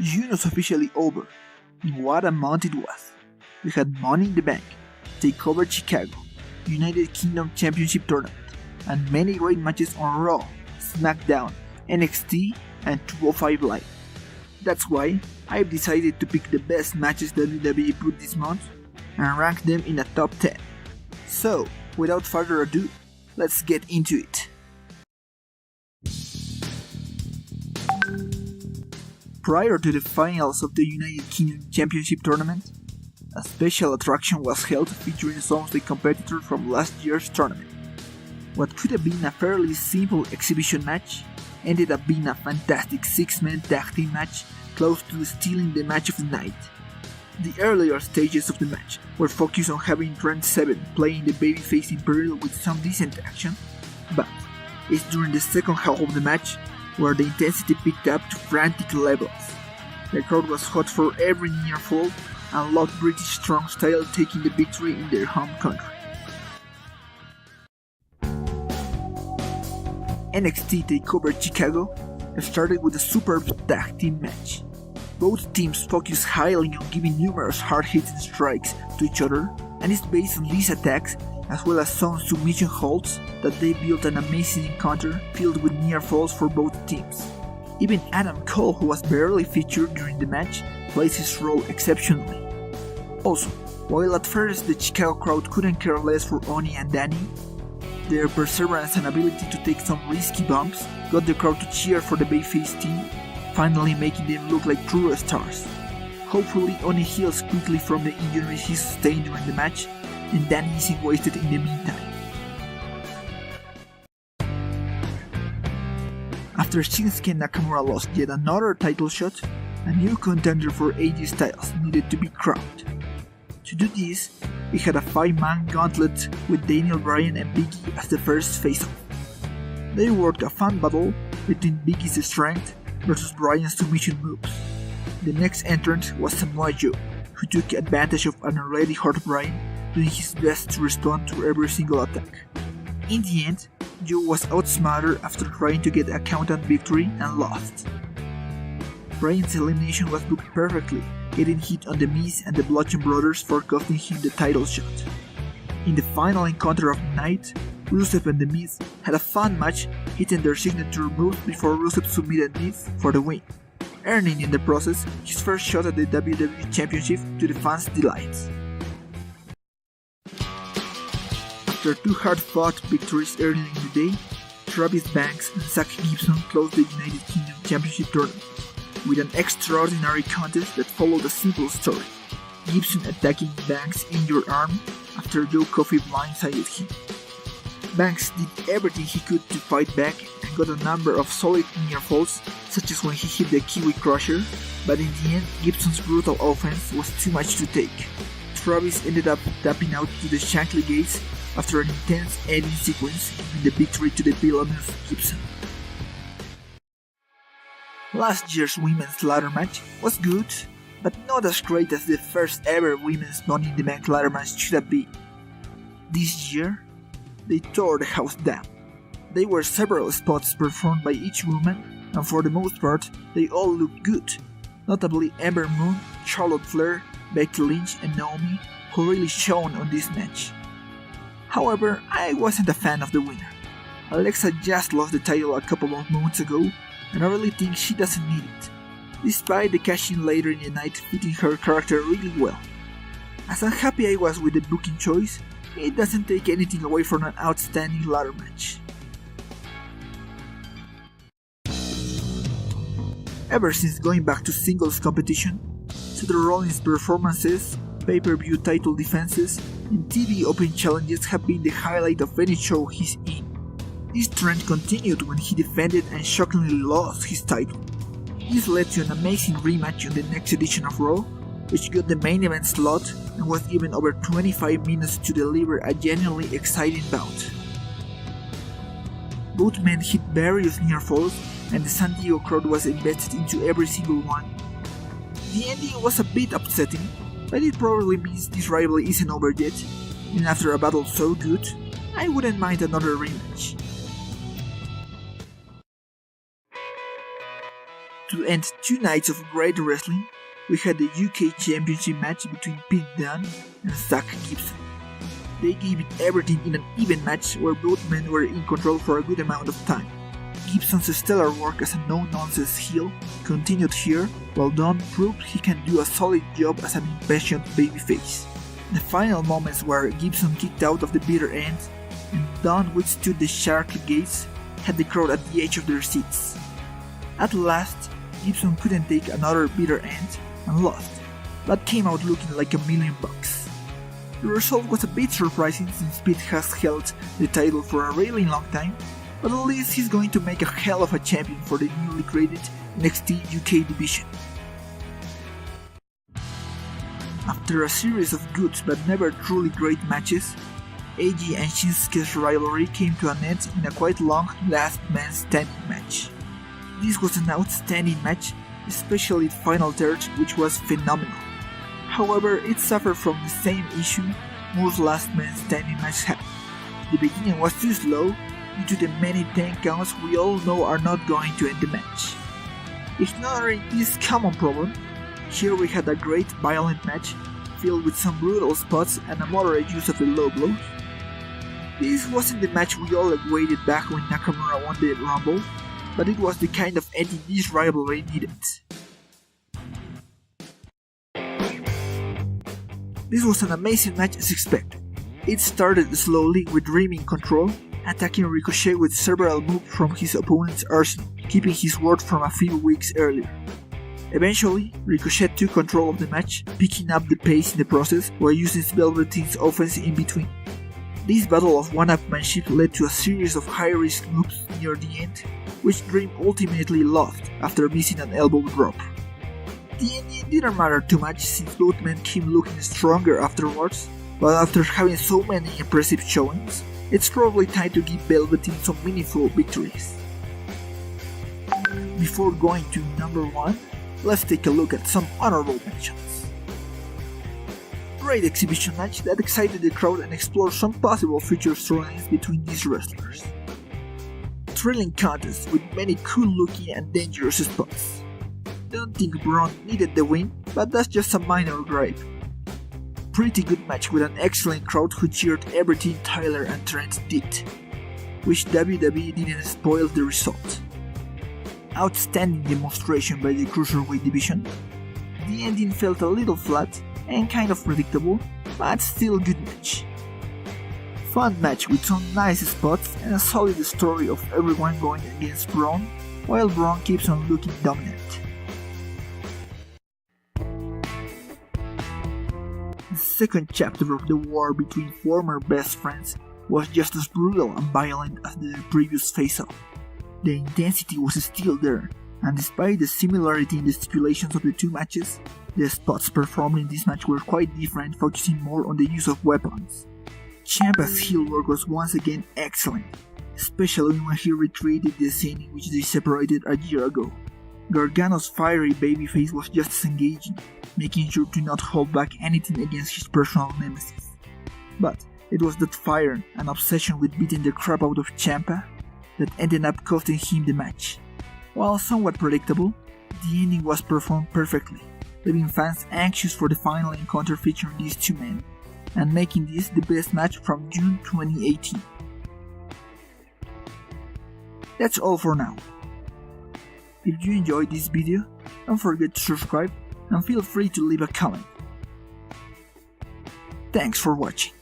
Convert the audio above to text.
June was officially over, and what a month it was. We had Money in the Bank, TakeOver Chicago, United Kingdom Championship Tournament, and many great matches on Raw, SmackDown, NXT, and 205 Live. That's why I've decided to pick the best matches WWE put this month and rank them in a top 10. So, without further ado, let's get into it. Prior to the finals of the United Kingdom Championship Tournament, a special attraction was held featuring some of the competitors from last year's tournament. What could have been a fairly simple exhibition match ended up being a fantastic 6-man tag team match close to stealing the match of the night. The earlier stages of the match were focused on having Trent Seven playing the babyface Imperial with some decent action, but it's during the second half of the match where the intensity picked up to frantic levels. The crowd was hot for every near fall and loved British strong style taking the victory in their home country. NXT TakeOver Chicago started with a superb tag team match. Both teams focus highly on giving numerous hard-hitting strikes to each other, and it's based on these attacks as well as some submission holds that they built an amazing encounter filled with near falls for both teams. Even Adam Cole, who was barely featured during the match, plays his role exceptionally. Also, while at first the Chicago crowd couldn't care less for Oni and Danny, their perseverance and ability to take some risky bumps got the crowd to cheer for the babyface team, finally making them look like true stars. Hopefully Oni heals quickly from the injuries he sustained during the match, and Danny isn't wasted in the meantime. After Shinsuke Nakamura lost yet another title shot, a new contender for AJ Styles needed to be crowned. To do this, we had a 5-man gauntlet with Daniel Bryan and Big E as the first face-off. They worked a fun battle between Big E's strength versus Bryan's submission moves. The next entrant was Samoa Joe, who took advantage of an already hurt Bryan, doing his best to respond to every single attack. In the end, Joe was outsmarted after trying to get a count-out victory and lost. Bryan's elimination was booked perfectly, getting hit on The Miz and the Bludgeon Brothers for costing him the title shot. In the final encounter of the night, Rusev and The Miz had a fun match, hitting their signature moves before Rusev submitted Miz for the win, earning in the process his first shot at the WWE Championship to the fans' delights. After two hard-fought victories earlier in the day, Travis Banks and Zach Gibson closed the United Kingdom Championship Tournament with an extraordinary contest that followed a simple story: Gibson attacking Banks' injured arm after Joe Coffey blindsided him. Banks did everything he could to fight back and got a number of solid near falls, such as when he hit the Kiwi Crusher, but in the end Gibson's brutal offense was too much to take. Travis ended up tapping out to the Shankly Gates after an intense ending sequence, giving the victory to the villainous Gibson. Last year's women's ladder match was good, but not as great as the first ever women's Money in the Bank ladder match should have been. This year, they tore the house down. There were several spots performed by each woman, and for the most part, they all looked good, notably Ember Moon, Charlotte Flair, Becky Lynch, and Naomi, who really shone on this match. However, I wasn't a fan of the winner. Alexa just lost the title a couple of months ago, and I really think she doesn't need it, despite the cash-in later in the night fitting her character really well. As unhappy I was with the booking choice, it doesn't take anything away from an outstanding ladder match. Ever since going back to singles competition, Seth Rollins' performances, pay-per-view title defenses, and TV Open challenges have been the highlight of any show he's in. This trend continued when he defended and shockingly lost his title. This led to an amazing rematch on the next edition of Raw, which got the main event slot and was given over 25 minutes to deliver a genuinely exciting bout. Both men hit various near falls, and the San Diego crowd was invested into every single one. The ending was a bit upsetting, but it probably means this rivalry isn't over yet, and after a battle so good, I wouldn't mind another rematch. To end 2 nights of great wrestling, we had the UK Championship match between Pete Dunne and Zach Gibson. They gave it everything in an even match where both men were in control for a good amount of time. Gibson's stellar work as a no-nonsense heel continued here, while Dunne proved he can do a solid job as an impatient babyface. The final moments where Gibson kicked out of the bitter end and Dunne withstood the shark gaze had the crowd at the edge of their seats. At last, Gibson couldn't take another bitter end and lost, but came out looking like $1,000,000. The result was a bit surprising since Pete has held the title for a really long time, but at least he's going to make a hell of a champion for the newly created NXT UK division. After a series of good but never truly great matches, AJ and Shinsuke's rivalry came to an end in a quite long last man standing match. This was an outstanding match, especially the final third, which was phenomenal. However, it suffered from the same issue most last man standing matches have. The beginning was too slow due to the many 10 counts we all know are not going to end the match. Ignoring this common problem, here we had a great violent match filled with some brutal spots and a moderate use of the low blows. This wasn't the match we all awaited back when Nakamura won the Rumble, but it was the kind of ending this rivalry needed. This was an amazing match as expected. It started slowly with Dream in control, attacking Ricochet with several moves from his opponent's arsenal, keeping his word from a few weeks earlier. Eventually, Ricochet took control of the match, picking up the pace in the process while using Velveteen's offense in between. This battle of one-upmanship led to a series of high-risk moves near the end, which Dream ultimately lost after missing an elbow drop. The ending didn't matter too much since both men came looking stronger afterwards, but after having so many impressive showings, it's probably time to give Velveteen some meaningful victories. Before going to number 1, let's take a look at some honorable mentions. Great exhibition match that excited the crowd and explored some possible future storylines between these wrestlers. Thrilling contest with many cool looking and dangerous spots. Don't think Braun needed the win, but that's just a minor gripe. Pretty good match with an excellent crowd who cheered everything Tyler and Trent did. Wish WWE didn't spoil the result. Outstanding demonstration by the Cruiserweight division. The ending felt a little flat and kind of predictable, but still good match. Fun match with some nice spots and a solid story of everyone going against Braun, while Braun keeps on looking dominant. The second chapter of the war between former best friends was just as brutal and violent as the previous face-off. The intensity was still there, and despite the similarity in the stipulations of the two matches, the spots performed in this match were quite different, focusing more on the use of weapons. Ciampa's heel work was once again excellent, especially when he recreated the scene in which they separated a year ago. Gargano's fiery babyface was just as engaging, making sure to not hold back anything against his personal nemesis. But it was that fire and obsession with beating the crap out of Ciampa that ended up costing him the match. While somewhat predictable, the ending was performed perfectly, leaving fans anxious for the final encounter featuring these two men, and making this the best match from June 2018. That's all for now. If you enjoyed this video, don't forget to subscribe and feel free to leave a comment. Thanks for watching.